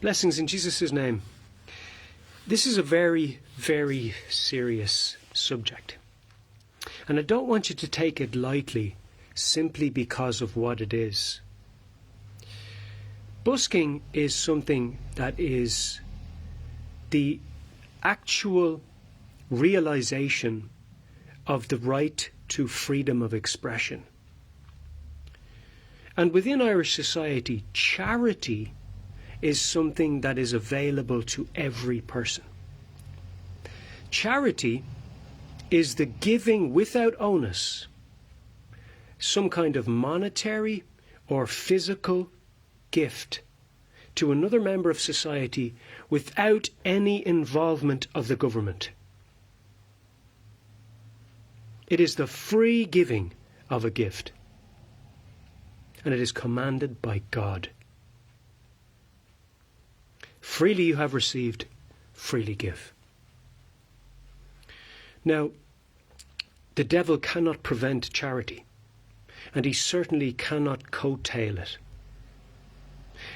Blessings in Jesus' name. This is a very, very serious subject. And I don't want you to take it lightly simply because of what it is. Busking is something that is the actual realization of the right to freedom of expression. And within Irish society, charity is something that is available to every person. Charity is the giving without onus, some kind of monetary or physical gift to another member of society without any involvement of the government. It is the free giving of a gift, and it is commanded by God. Freely you have received, freely give. Now, the devil cannot prevent charity, and he certainly cannot coattail it.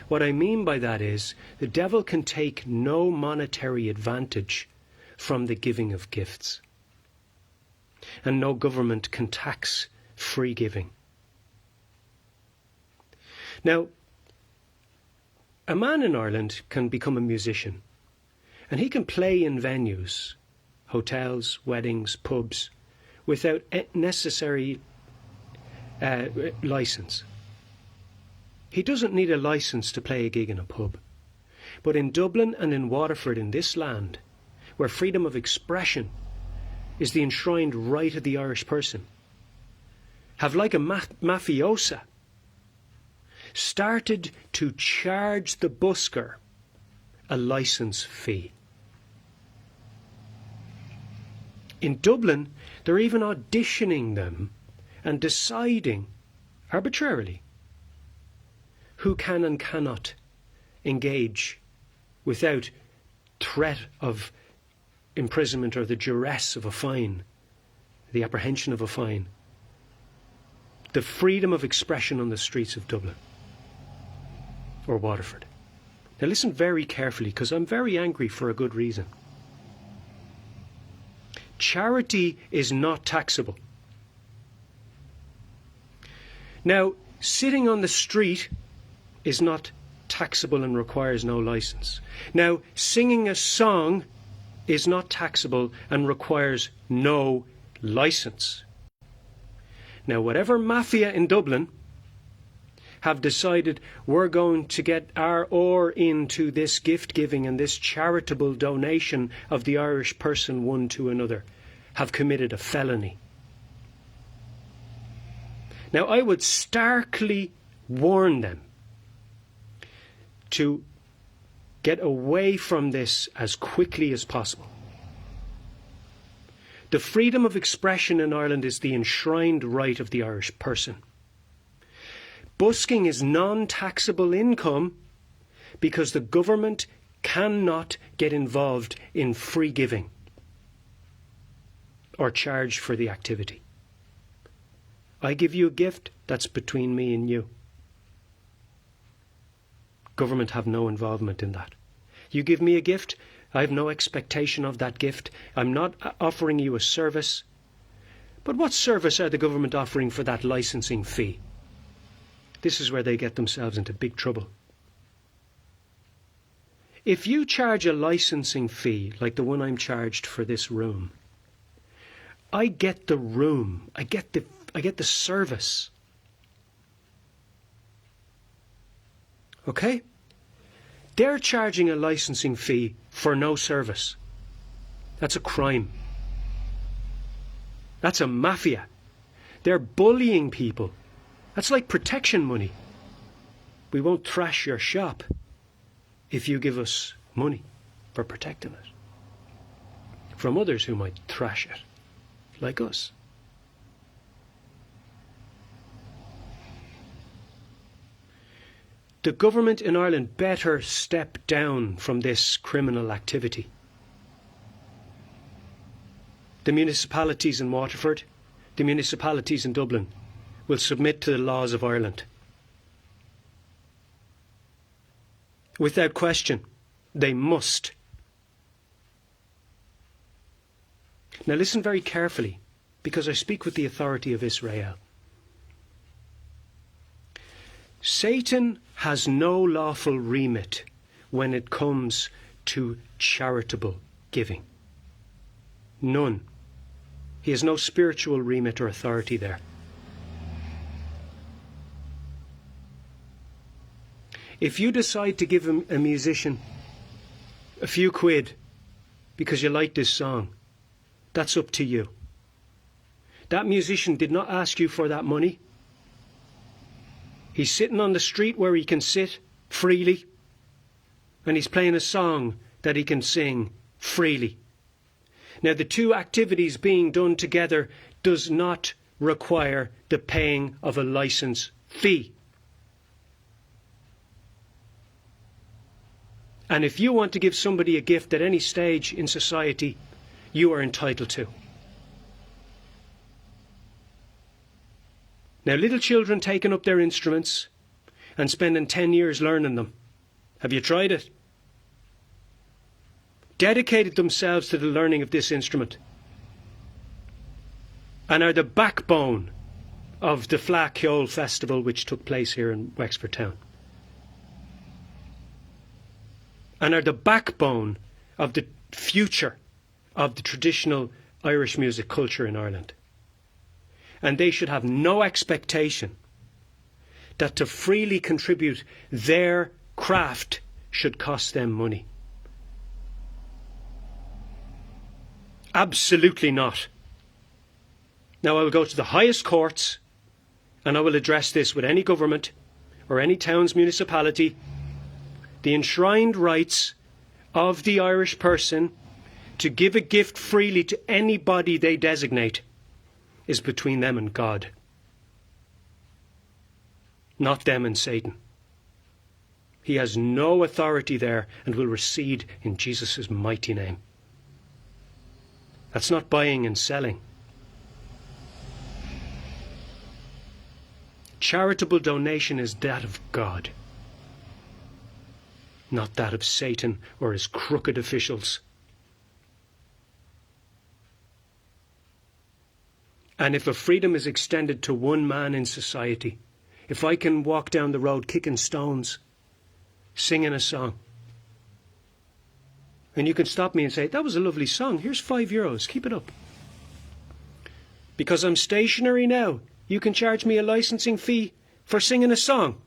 What I mean by that is, the devil can take no monetary advantage from the giving of gifts, and no government can tax free giving. Now, a man in Ireland can become a musician, and he can play in venues, hotels, weddings, pubs, without necessary license. He doesn't need a license to play a gig in a pub. But in Dublin and in Waterford, in this land, where freedom of expression is the enshrined right of the Irish person, have, like a mafiosa, started to charge the busker a licence fee. In Dublin, they're even auditioning them and deciding arbitrarily who can and cannot engage without threat of imprisonment or the duress of a fine, the apprehension of a fine, the freedom of expression on the streets of Dublin or Waterford. Now listen very carefully, because I'm very angry for a good reason. Charity is not taxable. Now, sitting on the street is not taxable and requires no license. Now, singing a song is not taxable and requires no license. Now, whatever mafia in Dublin have decided we're going to get our oar into this gift giving and this charitable donation of the Irish person one to another, have committed a felony. Now, I would starkly warn them to get away from this as quickly as possible. The freedom of expression in Ireland is the enshrined right of the Irish person. Busking is non-taxable income because the government cannot get involved in free giving or charge for the activity. I give you a gift, that's between me and you. Government have no involvement in that. You give me a gift, I have no expectation of that gift. I'm not offering you a service. But what service are the government offering for that licensing fee? This is where they get themselves into big trouble. If you charge a licensing fee like the one I'm charged for this room, I get the room, I get the service. Okay? They're charging a licensing fee for no service. That's a crime. That's a mafia. They're bullying people. That's like protection money. We won't thrash your shop if you give us money for protecting it from others who might thrash it, like us. The government in Ireland better step down from this criminal activity. The municipalities in Waterford, the municipalities in Dublin will submit to the laws of Ireland. Without question, they must. Now listen very carefully, because I speak with the authority of Israel. Satan has no lawful remit when it comes to charitable giving. None. He has no spiritual remit or authority there. If you decide to give a musician a few quid because you like this song, that's up to you. That musician did not ask you for that money. He's sitting on the street where he can sit freely, and he's playing a song that he can sing freely. Now, the two activities being done together does not require the paying of a license fee. And if you want to give somebody a gift at any stage in society, you are entitled to. Now, little children taking up their instruments and spending 10 years learning them. Have you tried it? Dedicated themselves to the learning of this instrument and are the backbone of the Fleadh Cheoil Festival, which took place here in Wexford Town, and are the backbone of the future of the traditional Irish music culture in Ireland. And they should have no expectation that to freely contribute their craft should cost them money. Absolutely not. Now, I will go to the highest courts and I will address this with any government or any town's municipality. The enshrined rights of the Irish person to give a gift freely to anybody they designate is between them and God, not them and Satan. He has no authority there and will recede in Jesus' mighty name. That's not buying and selling. Charitable donation is that of God, not that of Satan or his crooked officials. And if a freedom is extended to one man in society, if I can walk down the road kicking stones, singing a song, and you can stop me and say, that was a lovely song, here's €5, keep it up. Because I'm stationary now, you can charge me a licensing fee for singing a song.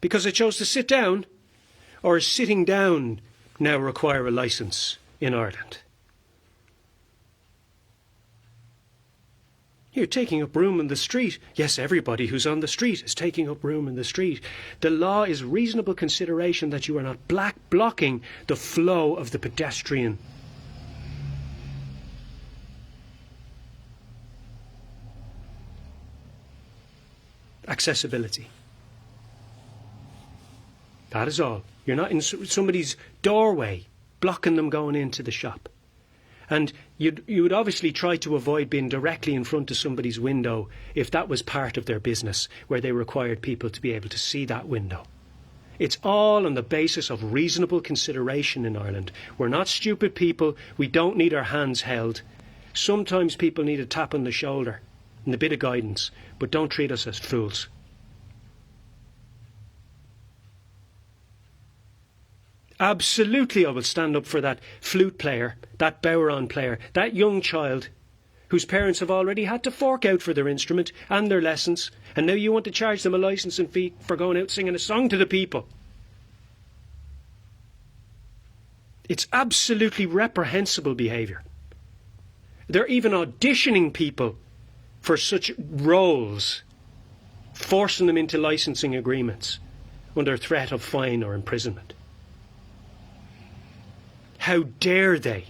Because I chose to sit down, or is sitting down now require a licence in Ireland? You're taking up room in the street. Yes, everybody who's on the street is taking up room in the street. The law is reasonable consideration that you are not blocking the flow of the pedestrian. Accessibility. That is all. You're not in somebody's doorway blocking them going into the shop. And you would obviously try to avoid being directly in front of somebody's window if that was part of their business, where they required people to be able to see that window. It's all on the basis of reasonable consideration in Ireland. We're not stupid people. We don't need our hands held. Sometimes people need a tap on the shoulder and a bit of guidance, but don't treat us as fools. Absolutely, I will stand up for that flute player, that bodhrán player, that young child whose parents have already had to fork out for their instrument and their lessons, and now you want to charge them a licensing fee for going out singing a song to the people. It's absolutely reprehensible behaviour. They're even auditioning people for such roles, forcing them into licensing agreements under threat of fine or imprisonment. How dare they?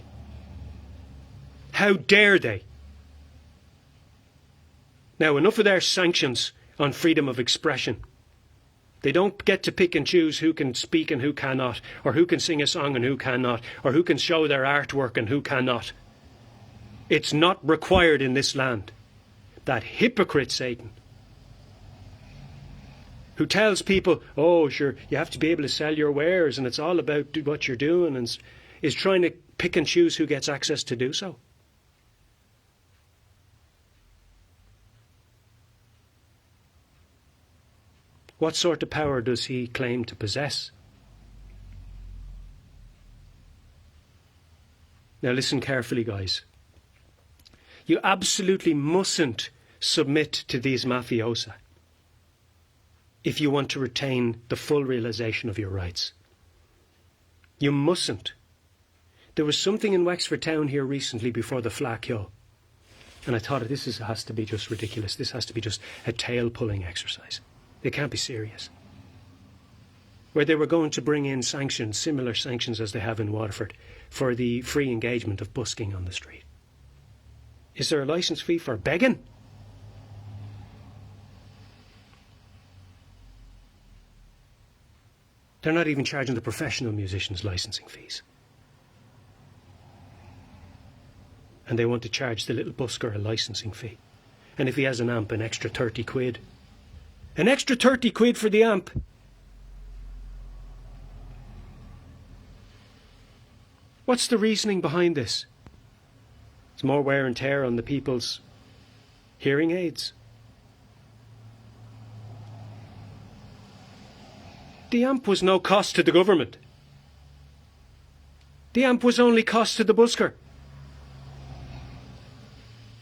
How dare they? Now, enough of their sanctions on freedom of expression. They don't get to pick and choose who can speak and who cannot, or who can sing a song and who cannot, or who can show their artwork and who cannot. It's not required in this land. That hypocrite Satan who tells people, oh, sure, you have to be able to sell your wares and it's all about what you're doing, and is trying to pick and choose who gets access to do so. What sort of power does he claim to possess? Now listen carefully, guys. You absolutely mustn't submit to these mafiosa if you want to retain the full realisation of your rights. You mustn't. There was something in Wexford Town here recently before the Flack Hill, and I thought this has to be just ridiculous. This has to be just a tail-pulling exercise. They can't be serious. Where they were going to bring in sanctions, similar sanctions as they have in Waterford, for the free engagement of busking on the street. Is there a licence fee for begging? They're not even charging the professional musicians licensing fees. And they want to charge the little busker a licensing fee. And if he has an amp, an extra 30 quid. An extra 30 quid for the amp. What's the reasoning behind this? It's more wear and tear on the people's hearing aids. The amp was no cost to the government. The amp was only cost to the busker.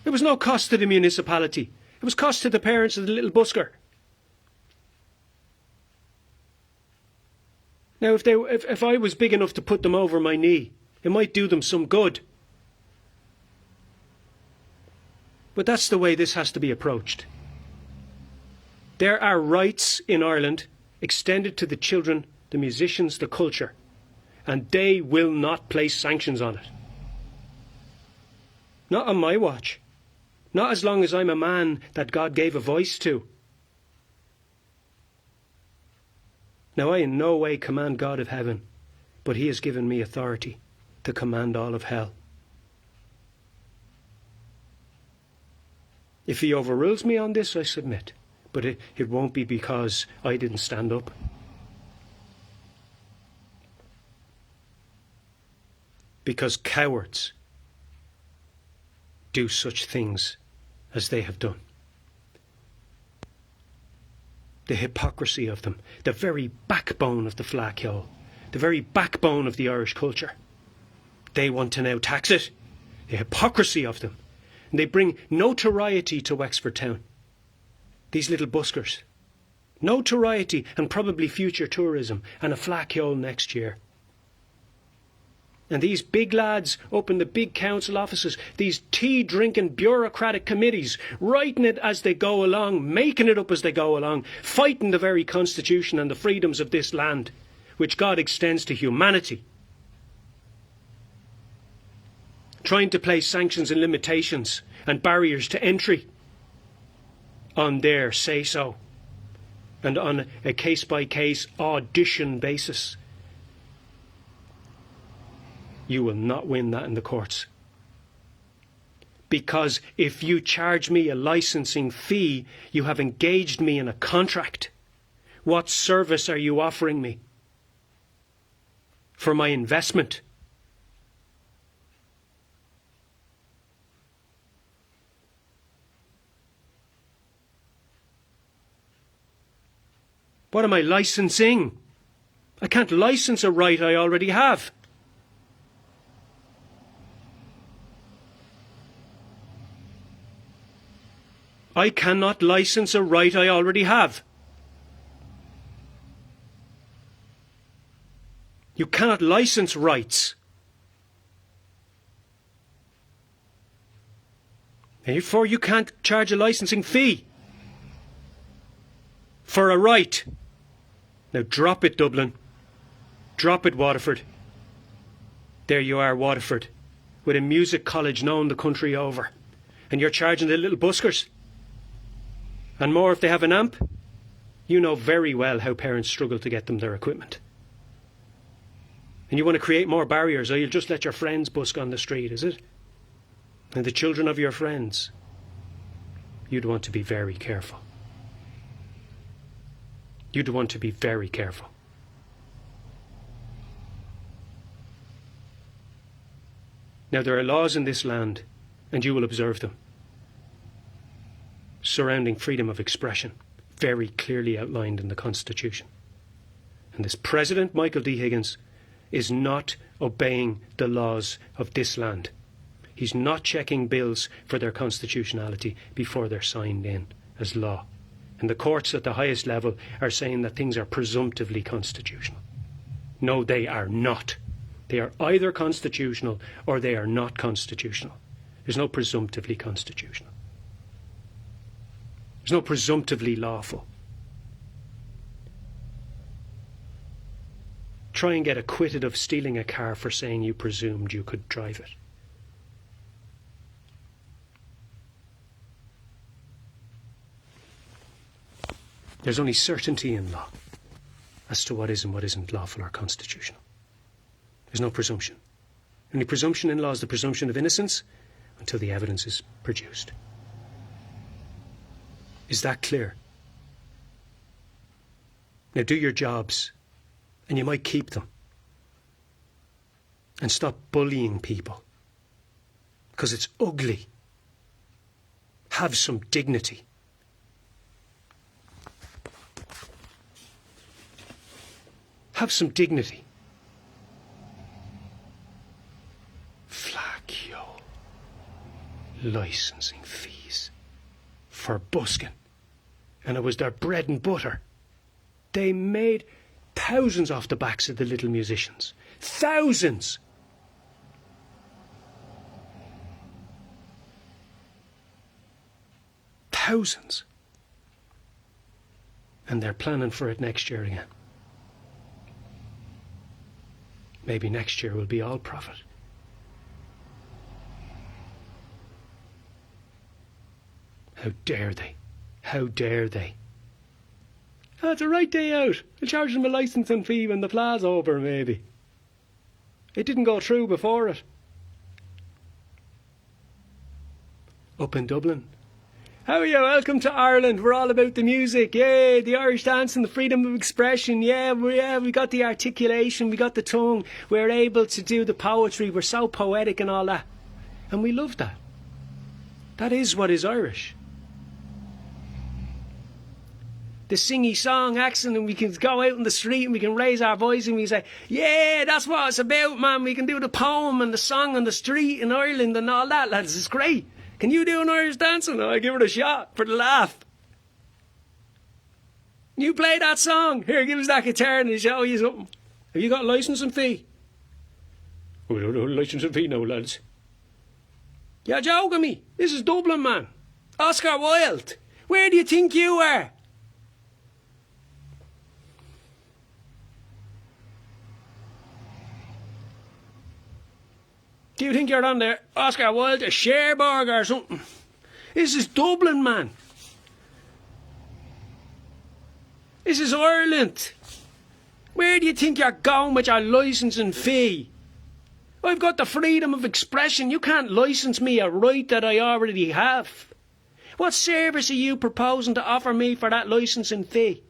It was no cost to the municipality. It was cost to the parents of the little busker. Now, if I was big enough to put them over my knee, it might do them some good. But that's the way this has to be approached. There are rights in Ireland extended to the children, the musicians, the culture, and they will not place sanctions on it. Not on my watch. Not as long as I'm a man that God gave a voice to. Now, I in no way command God of heaven, but he has given me authority to command all of hell. If he overrules me on this, I submit. But it won't be because I didn't stand up. Because cowards do such things as they have done. The hypocrisy of them, the very backbone of the Flack Hill, the very backbone of the Irish culture. They want to now tax it. The hypocrisy of them. And they bring notoriety to Wexford Town. These little buskers. Notoriety and probably future tourism and a Flack Hill next year. And these big lads up in the big council offices, these tea-drinking bureaucratic committees, writing it as they go along, making it up as they go along, fighting the very constitution and the freedoms of this land, which God extends to humanity. Trying to place sanctions and limitations and barriers to entry on their say-so and on a case-by-case audition basis. You will not win that in the courts. Because if you charge me a licensing fee, you have engaged me in a contract. What service are you offering me for my investment? What am I licensing? I can't license a right I already have. I cannot license a right I already have. You cannot license rights. Therefore, you can't charge a licensing fee for a right. Now drop it, Dublin. Drop it, Waterford. There you are, Waterford, with a music college known the country over. And you're charging the little buskers. And more if they have an amp. You know very well how parents struggle to get them their equipment. And you want to create more barriers, or you'll just let your friends busk on the street, is it? And the children of your friends. You'd want to be very careful. You'd want to be very careful. Now, there are laws in this land, and you will observe them, surrounding freedom of expression, very clearly outlined in the Constitution. And this President, Michael D. Higgins, is not obeying the laws of this land. He's not checking bills for their constitutionality before they're signed in as law. And the courts at the highest level are saying that things are presumptively constitutional. No, they are not. They are either constitutional or they are not constitutional. There's no presumptively constitutional. There's no presumptively lawful. Try and get acquitted of stealing a car for saying you presumed you could drive it. There's only certainty in law as to what is and what isn't lawful or constitutional. There's no presumption. The only presumption in law is the presumption of innocence until the evidence is produced. Is that clear? Now do your jobs, and you might keep them. And stop bullying people, because it's ugly. Have some dignity. Have some dignity. Flaccio. Licensing fees for Busking. And it was their bread and butter. They made thousands off the backs of the little musicians. Thousands. Thousands. And they're planning for it next year again. Maybe next year will be all profit. How dare they? How dare they? Oh, it's a right day out. We'll charge them a licensing fee when the pla's over, maybe. It didn't go through before it. Up in Dublin. How are you? Welcome to Ireland. We're all about the music. Yay, the Irish dance and the freedom of expression. Yeah, we got the articulation, we got the tongue. We're able to do the poetry. We're so poetic and all that. And we love that. That is what is Irish. The singy song accent, and we can go out in the street and we can raise our voice and we say, yeah, that's what it's about, man. We can do the poem and the song on the street in Ireland and all that, lads. It's great. Can you do an Irish dancing? I'll give it a shot for the laugh. You play that song. Here, give us that guitar and I'll show you something. Have you got a licensing fee? Oh, no, licensing fee, no, lads. You're joking me. This is Dublin, man. Oscar Wilde. Where do you think you are? Do you think you're on there, Oscar Wilde, a Cherbourg or something? This is Dublin, man. This is Ireland. Where do you think you're going with your licensing fee? I've got the freedom of expression. You can't license me a right that I already have. What service are you proposing to offer me for that licensing fee?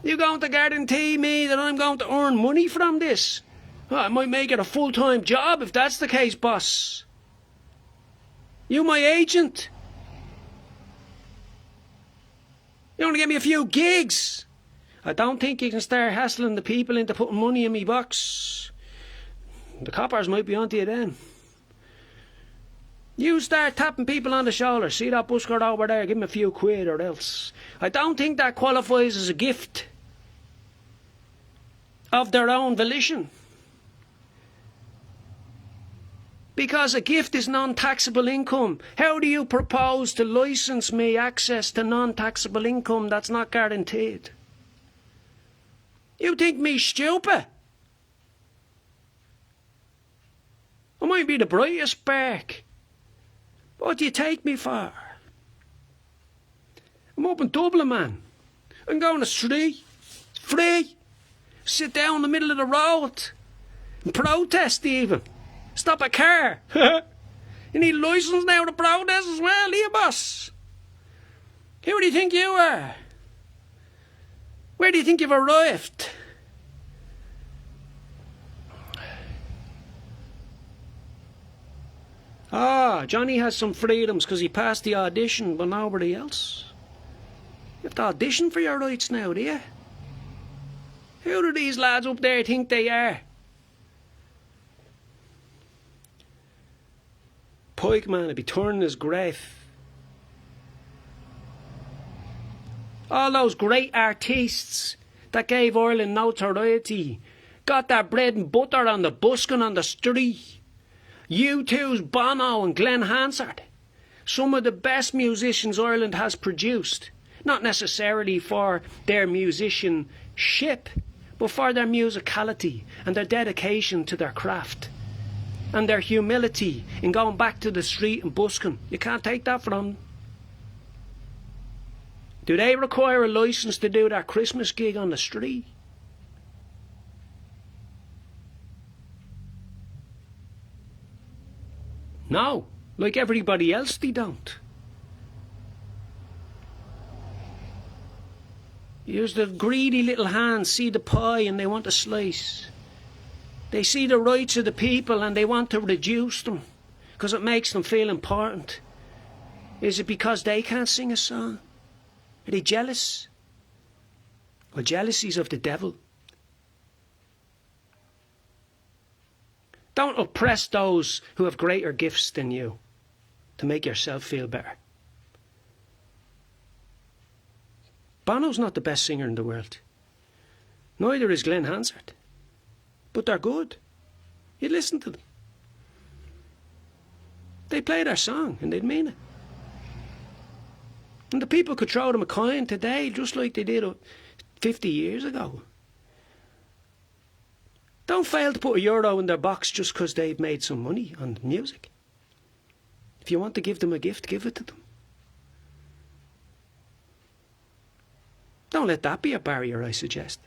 You going to guarantee me that I'm going to earn money from this? Oh, I might make it a full-time job if that's the case, boss. You my agent? You want to give me a few gigs? I don't think you can start hassling the people into putting money in me box. The coppers might be onto you then. You start tapping people on the shoulder. See that busker over there? Give him a few quid or else. I don't think that qualifies as a gift of their own volition. Because a gift is non-taxable income. How do you propose to license me access to non-taxable income that's not guaranteed? You think me stupid? I might be the brightest spark. What do you take me for? I'm up in Dublin, man. I'm going to the street. It's free. Sit down in the middle of the road and protest even. Stop a car. You need a licence now to protest as well, do you, boss? Who do you think you are? Where do you think you've arrived? Ah, Johnny has some freedoms because he passed the audition, but nobody else. You have to audition for your rights now, do you? Who do these lads up there think they are? Pike man would be turning his grave. All those great artists that gave Ireland notoriety got their bread and butter on the busking on the street. U2's Bono and Glenn Hansard. Some of the best musicians Ireland has produced. Not necessarily for their musicianship, but for their musicality and their dedication to their craft. And their humility in going back to the street and busking. You can't take that from them. Do they require a licence to do their Christmas gig on the street? No, like everybody else they don't. Here's the greedy little hands see the pie and they want a slice. They see the rights of the people and they want to reduce them because it makes them feel important. Is it because they can't sing a song? Are they jealous? Well, jealousy's of the devil. Don't oppress those who have greater gifts than you to make yourself feel better. Bono's not the best singer in the world. Neither is Glenn Hansard. But they're good. You listen to them. They play their song and they'd mean it. And the people could throw them a coin today just like they did 50 years ago. Don't fail to put €1 in their box just because they've made some money on music. If you want to give them a gift, give it to them. Don't let that be a barrier, I suggest.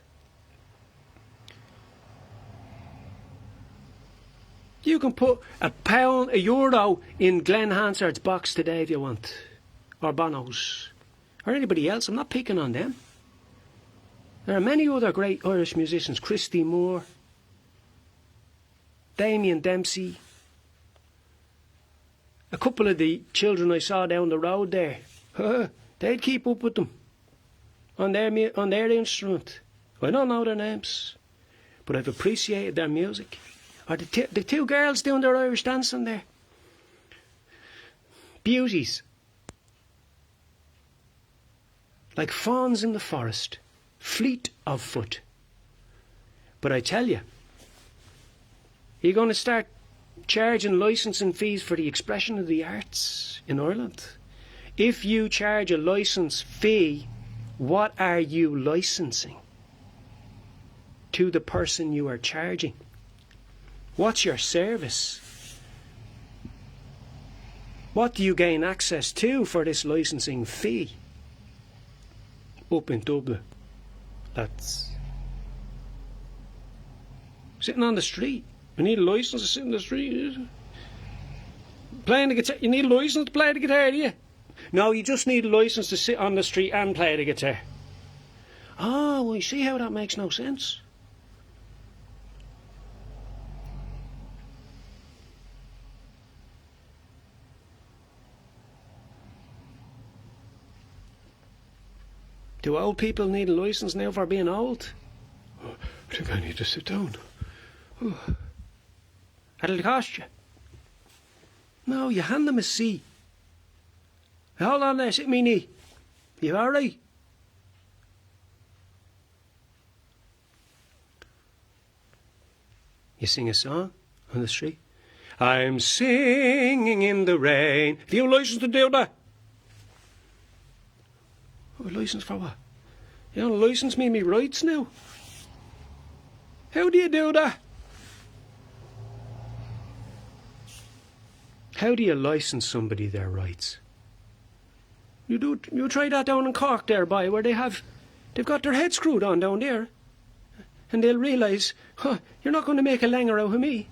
You can put €1 in Glenn Hansard's box today if you want. Or Bono's. Or anybody else. I'm not picking on them. There are many other great Irish musicians. Christy Moore. Damien Dempsey. A couple of the children I saw down the road there. They'd keep up with them. On their instrument. I don't know their names. But I've appreciated their music. Or the two girls doing their Irish dancing there. Beauties. Like fawns in the forest, fleet of foot. But I tell you, you're going to start charging licensing fees for the expression of the arts in Ireland. If you charge a licence fee, what are you licensing to the person you are charging? What's your service? What do you gain access to for this licensing fee? Up in Dublin, that's sitting on the street. You need a licence to sit in the street. Playing the guitar. You need a licence to play the guitar, do you? No, you just need a licence to sit on the street and play the guitar. Oh, well, you see how that makes no sense. Do old people need a licence now for being old? Oh, I think I need to sit down. Oh. That'll cost you. No, you hand them a seat. Hold on there, sit me knee. You alright? You sing a song on the street. I'm singing in the rain. Have you a licence to do that? Oh, a licence for what? You don't licence me rights now? How do you do that? How do you licence somebody their rights? You try that down in Cork there, boy, where they've got their head screwed on down there. And they'll realise, you're not going to make a langer out of me.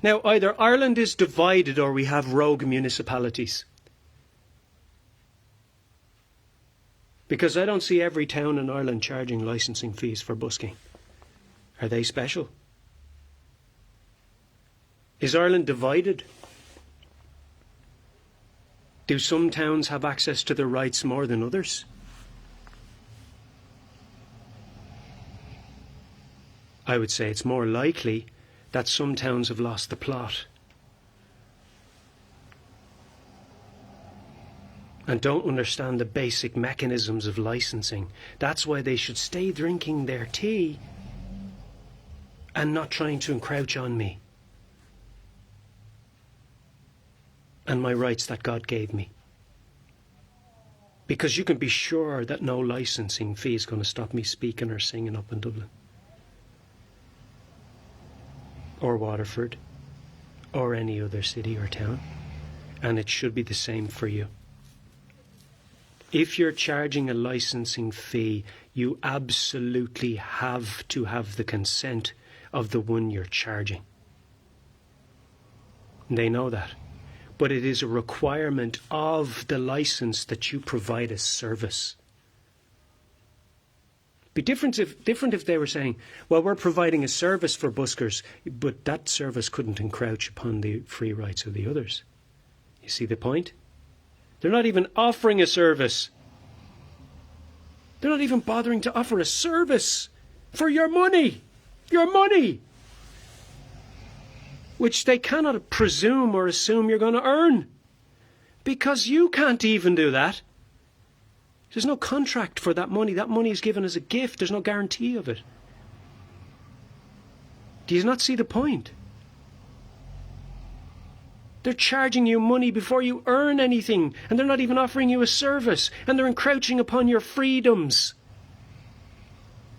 Now, either Ireland is divided or we have rogue municipalities. Because I don't see every town in Ireland charging licensing fees for busking. Are they special? Is Ireland divided? Do some towns have access to their rights more than others? I would say it's more likely that some towns have lost the plot and don't understand the basic mechanisms of licensing. That's why they should stay drinking their tea and not trying to encroach on me and my rights that God gave me. Because you can be sure that no licensing fee is going to stop me speaking or singing up in Dublin, or Waterford, or any other city or town. And it should be the same for you. If you're charging a licensing fee, you absolutely have to have the consent of the one you're charging. They know that. But it is a requirement of the license that you provide a service. Be different if they were saying, well, we're providing a service for buskers, but that service couldn't encroach upon the free rights of the others. You see the point? They're not even offering a service. They're not even bothering to offer a service for your money. Your money! Which they cannot presume or assume you're going to earn. Because you can't even do that. There's no contract for that money. That money is given as a gift. There's no guarantee of it. Do you not see the point? They're charging you money before you earn anything, and they're not even offering you a service, and they're encroaching upon your freedoms.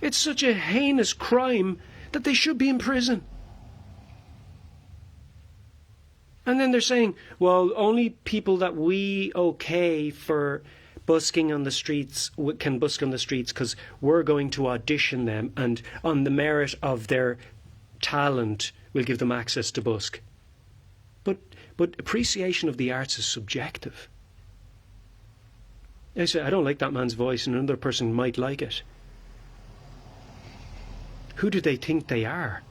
It's such a heinous crime that they should be in prison. And then they're saying, well, only people that we okay for busking on the streets can busk on the streets because we're going to audition them, and on the merit of their talent we'll give them access to busk. But appreciation of the arts is subjective. I say, I don't like that man's voice, and another person might like it. Who do they think they are?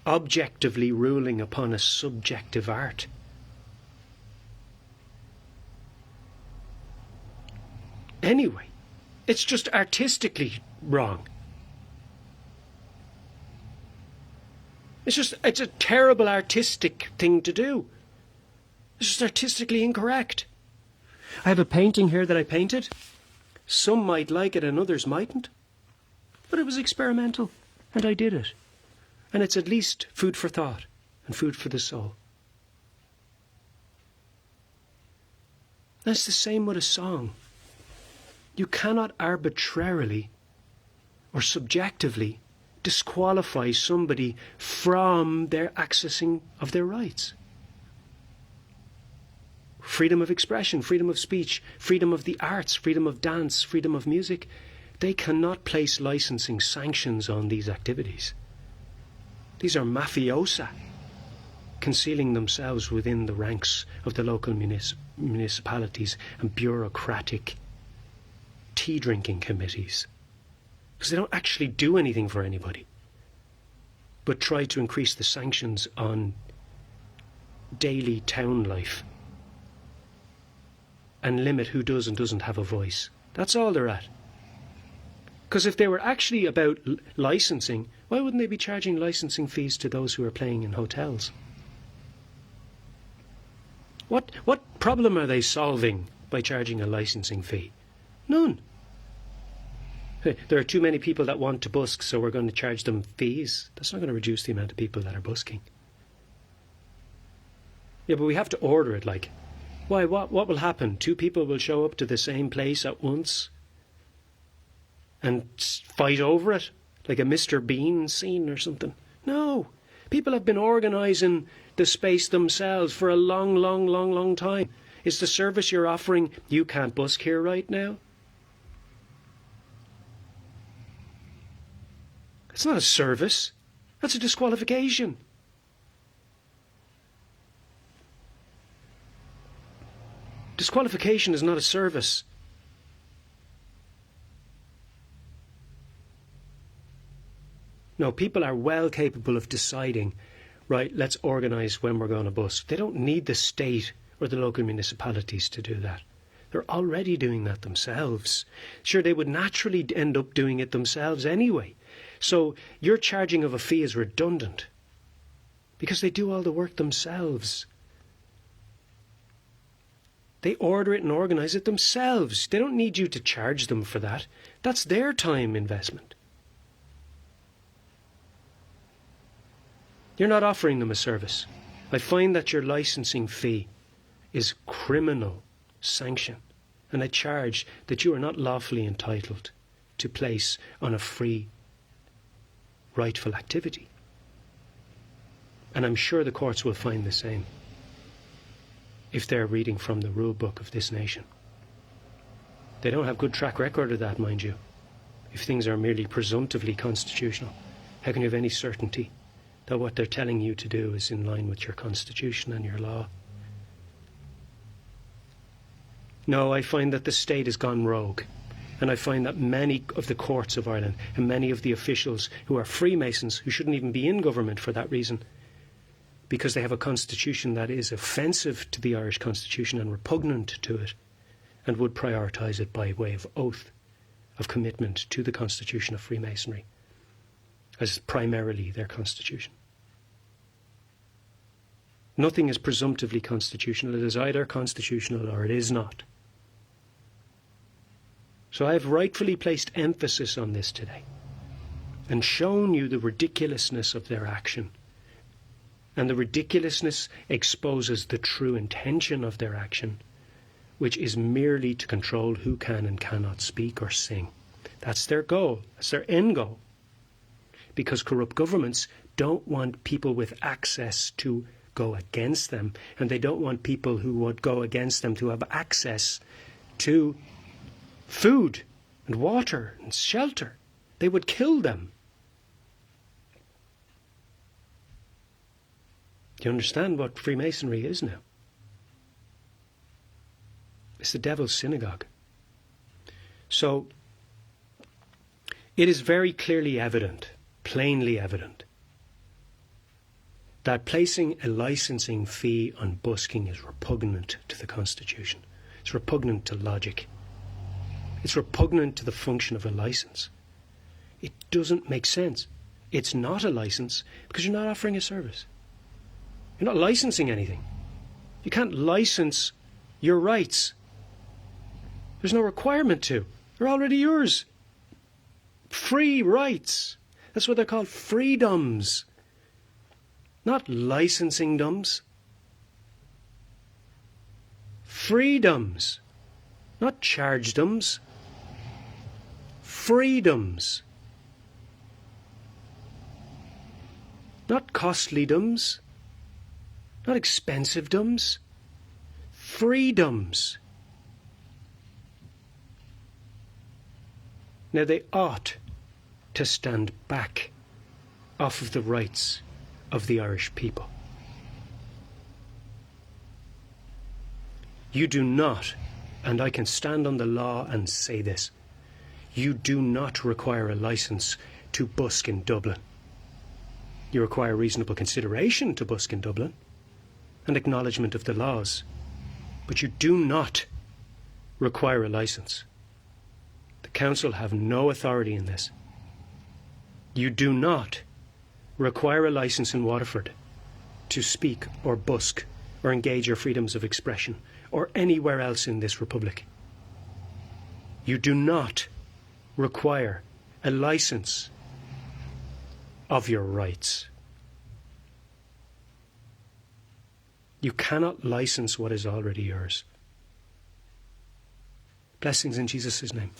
Objectively ruling upon a subjective art. Anyway, it's just artistically wrong. It's a terrible artistic thing to do. It's just artistically incorrect. I have a painting here that I painted. Some might like it and others mightn't. But it was experimental, and I did it. And it's at least food for thought and food for the soul. That's the same with a song. You cannot arbitrarily or subjectively disqualify somebody from their accessing of their rights. Freedom of expression, freedom of speech, freedom of the arts, freedom of dance, freedom of music. They cannot place licensing sanctions on these activities. These are mafiosa, concealing themselves within the ranks of the local municipalities and bureaucratic tea-drinking committees. Because they don't actually do anything for anybody, but try to increase the sanctions on daily town life and limit who does and doesn't have a voice. That's all they're at. Because if they were actually about licensing, why wouldn't they be charging licensing fees to those who are playing in hotels? What problem are they solving by charging a licensing fee? None. There are too many people that want to busk, so we're going to charge them fees. That's not going to reduce the amount of people that are busking. Yeah, but we have to order it like. Why? What will happen? Two people will show up to the same place at once and fight over it, like a Mr. Bean scene or something. No. People have been organising the space themselves for a long time. Is the service you're offering, you can't busk here right now? It's not a service. That's a disqualification. Disqualification is not a service. No, people are well capable of deciding, right, let's organise when we're going to busk. They don't need the state or the local municipalities to do that. They're already doing that themselves. Sure, they would naturally end up doing it themselves anyway. So your charging of a fee is redundant because they do all the work themselves. They order it and organise it themselves. They don't need you to charge them for that. That's their time investment. You're not offering them a service. I find that your licensing fee is criminal sanction, and I charge that you are not lawfully entitled to place on a free, rightful activity. And I'm sure the courts will find the same if they're reading from the rule book of this nation. They don't have good track record of that, mind you. If things are merely presumptively constitutional, how can you have any certainty that what they're telling you to do is in line with your constitution and your law? No, I find that the state has gone rogue. And I find that many of the courts of Ireland and many of the officials who are Freemasons, who shouldn't even be in government for that reason, because they have a constitution that is offensive to the Irish constitution and repugnant to it, and would prioritise it by way of oath of commitment to the constitution of Freemasonry as primarily their constitution. Nothing is presumptively constitutional. It is either constitutional or it is not. So I have rightfully placed emphasis on this today and shown you the ridiculousness of their action. And the ridiculousness exposes the true intention of their action, which is merely to control who can and cannot speak or sing. That's their goal. That's their end goal. Because corrupt governments don't want people with access to go against them, and they don't want people who would go against them to have access to food and water and shelter. They would kill them. Do you understand what Freemasonry is now? It's the devil's synagogue. So it is very clearly evident, plainly evident, that placing a licensing fee on busking is repugnant to the Constitution. It's repugnant to logic. It's repugnant to the function of a licence. It doesn't make sense. It's not a licence because you're not offering a service. You're not licensing anything. You can't license your rights. There's no requirement to. They're already yours. Free rights. That's what they're called, freedoms. Not licensing doms. Freedoms. Not chargedoms. Freedoms. Not costlydoms. Not expensivedoms. Freedoms. Now they ought to stand back off of the rights of the Irish people. You do not, and I can stand on the law and say this, you do not require a licence to busk in Dublin. You require reasonable consideration to busk in Dublin and acknowledgement of the laws, but you do not require a licence. The council have no authority in this. You do not require a licence in Waterford to speak or busk or engage your freedoms of expression or anywhere else in this republic. You do not require a licence of your rights. You cannot license what is already yours. Blessings in Jesus' name.